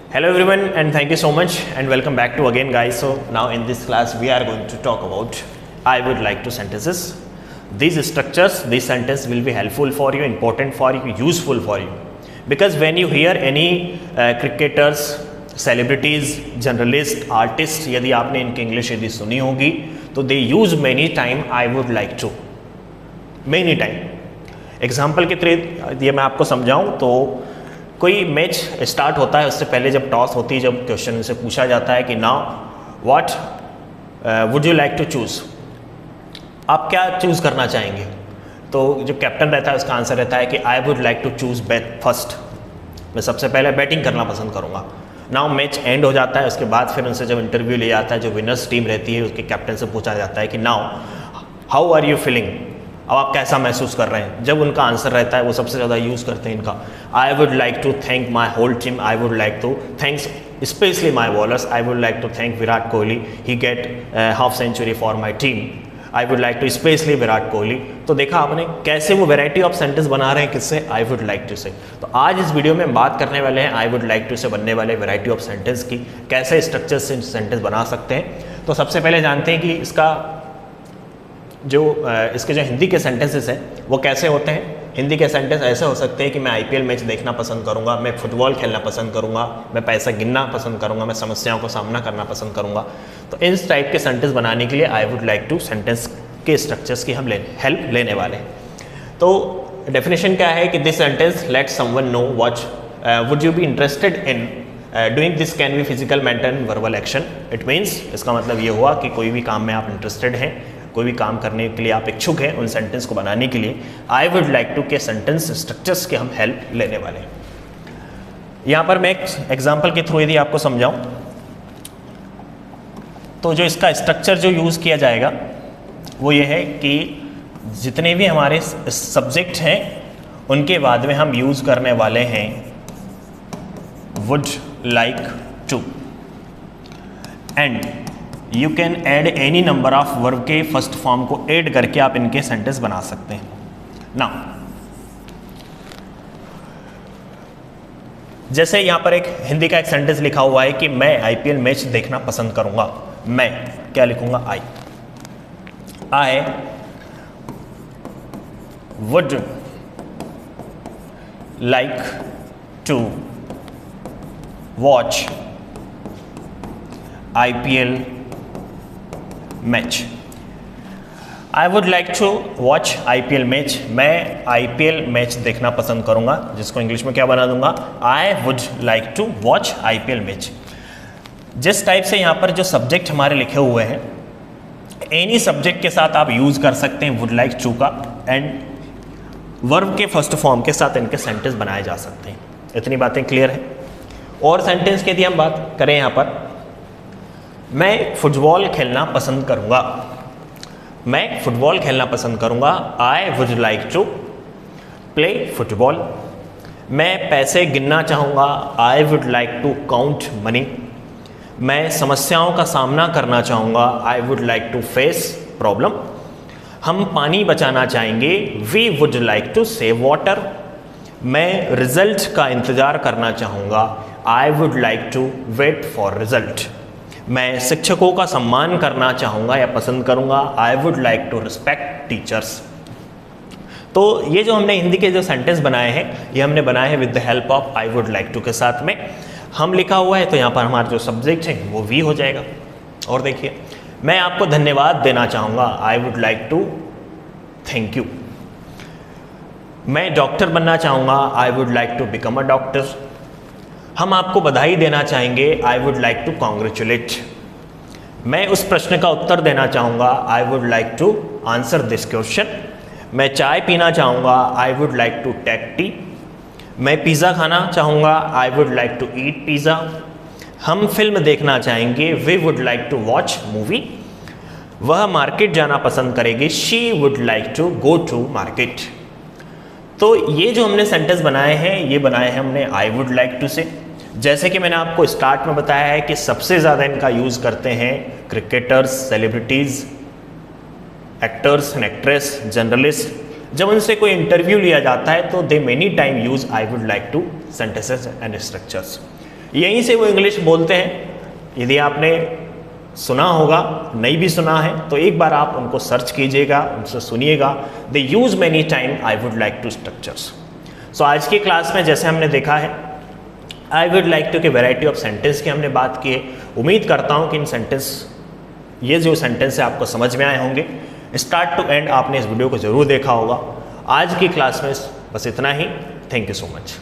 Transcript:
Hello everyone and thank you so much and welcome back to again guys. So now in this class we are going to talk about I would like to sentences. These structures, this sentence will be helpful for you, important for you, useful for you. Because when you hear any cricketers, celebrities, journalists, artists, यदि आपने इनकी English यदि सुनी होगी तो they use many time I would like to, many time. Example के through ये मैं आपको समझाऊं तो कोई मैच स्टार्ट होता है उससे पहले जब टॉस होती है, जब क्वेश्चन से पूछा जाता है कि now what would you like to choose, आप क्या चूज़ करना चाहेंगे, तो जो कैप्टन रहता है उसका आंसर रहता है कि I would like to choose bat first, मैं सबसे पहले बैटिंग करना पसंद करूँगा। नाउ मैच एंड हो जाता है, उसके बाद फिर उनसे जब इंटरव्यू लिया जाता है, जो विनर्स टीम रहती है उसके कैप्टन से पूछा जाता है कि now how are you feeling, अब आप कैसा महसूस कर रहे हैं। जब उनका आंसर रहता है, वो सबसे ज़्यादा यूज़ करते हैं इनका, I would like to thank my whole team, I would like to thanks specially my bowlers, I would like to thank Virat Kohli, he get half century for my team, I would like to specially Virat Kohli. तो देखा आपने कैसे वो variety of sentence बना रहे हैं, किससे, आई would like to से। तो आज इस वीडियो में बात करने वाले हैं आई वुड लाइक टू से बनने वाले वेराइटी ऑफ सेंटेंस की, कैसे स्ट्रक्चर से सेंटेंस बना सकते हैं। तो सबसे पहले जानते हैं कि इसके जो हिंदी के सेंटेंसेस हैं वो कैसे होते हैं। हिंदी के सेंटेंस ऐसे हो सकते हैं कि मैं आईपीएल मैच देखना पसंद करूंगा, मैं फुटबॉल खेलना पसंद करूंगा, मैं पैसा गिनना पसंद करूंगा, मैं समस्याओं को सामना करना पसंद करूंगा। तो इस टाइप के सेंटेंस बनाने के लिए I would like to sentence के स्ट्रक्चर्स की हम हेल्प लेने वाले हैं। तो डेफिनेशन क्या है कि this sentence let someone know what would you be interested in doing this can be physical, mental, verbal action. It means इसका मतलब ये हुआ कि कोई भी काम में आप इंटरेस्टेड हैं, कोई भी काम करने के लिए आप इच्छुक हैं, उन सेंटेंस को बनाने के लिए आई वुड लाइक टू के सेंटेंस स्ट्रक्चर्स के हम हेल्प लेने वाले हैं। यहाँ पर मैं एक एग्जाम्पल के थ्रू यदि आपको समझाऊं तो जो इसका स्ट्रक्चर जो यूज़ किया जाएगा वो ये है कि जितने भी हमारे सब्जेक्ट हैं उनके बाद में हम यूज़ करने वाले हैं would like to, and you can add any number of verb के फर्स्ट फॉर्म को ऐड करके आप इनके सेंटेंस बना सकते हैं। नाउ जैसे यहां पर एक हिंदी का एक सेंटेंस लिखा हुआ है कि मैं आईपीएल मैच देखना पसंद करूंगा, मैं क्या लिखूंगा, I would like to watch IPL match. I would like to watch IPL match, मैं आईपीएल मैच देखना पसंद करूंगा, जिसको इंग्लिश में क्या बना दूंगा, I would like to watch IPL match. जिस टाइप से यहाँ पर जो सब्जेक्ट हमारे लिखे हुए हैं, एनी सब्जेक्ट के साथ आप यूज कर सकते हैं वुड लाइक टू का, एंड वर्ब के फर्स्ट फॉर्म के साथ इनके सेंटेंस बनाए जा सकते हैं। इतनी बातें क्लियर है। और सेंटेंस की यदि हम बात करें, यहाँ पर मैं फुटबॉल खेलना पसंद करूंगा, मैं फुटबॉल खेलना पसंद करूंगा, I would like to play football. मैं पैसे गिनना चाहूँगा, I would like to count money. मैं समस्याओं का सामना करना चाहूँगा, I would like to face problem. हम पानी बचाना चाहेंगे, we would like to save water. मैं रिजल्ट का इंतज़ार करना चाहूँगा, I would like to wait for result. मैं शिक्षकों का सम्मान करना चाहूँगा या पसंद करूँगा, I would like to respect teachers. तो ये जो हमने हिंदी के जो सेंटेंस बनाए हैं, ये हमने बनाए हैं with the help of I would like to के साथ में हम लिखा हुआ है। तो यहाँ पर हमारा जो सब्जेक्ट है वो वी हो जाएगा। और देखिए, मैं आपको धन्यवाद देना चाहूँगा, I would like to thank you. मैं डॉक्टर बनना चाहूँगा, I would like to become a doctor. हम आपको बधाई देना चाहेंगे, I would like to congratulate. मैं उस प्रश्न का उत्तर देना चाहूँगा, I would like to answer this question. मैं चाय पीना चाहूँगा, I would like to take tea. मैं पिज़्ज़ा खाना चाहूँगा, I would like to eat pizza. हम फिल्म देखना चाहेंगे, we would like to watch movie. वह मार्केट जाना पसंद करेगी, she would like to go to market. तो ये जो हमने सेंटेंस बनाए हैं, ये बनाए हैं हमने आई वुड लाइक टू से। जैसे कि मैंने आपको स्टार्ट में बताया है कि सबसे ज़्यादा इनका यूज़ करते हैं cricketers, celebrities, actors and actress, journalist. जब उनसे कोई इंटरव्यू लिया जाता है तो दे many time use I would like two sentences and structures. यहीं से वो इंग्लिश बोलते हैं। यदि आपने सुना होगा, नहीं भी सुना है तो एक बार आप उनको सर्च कीजिएगा, उनसे सुनिएगा। They use many time I would like to structures. So आज की क्लास में जैसे हमने देखा है, आई वुड लाइक टू की वेराइटी ऑफ सेंटेंस की हमने बात की है। उम्मीद करता हूँ कि इन सेंटेंस, ये जो सेंटेंस है आपको समझ में आए होंगे। स्टार्ट टू एंड आपने इस वीडियो को जरूर देखा होगा। आज की क्लास में बस इतना ही। Thank you so much.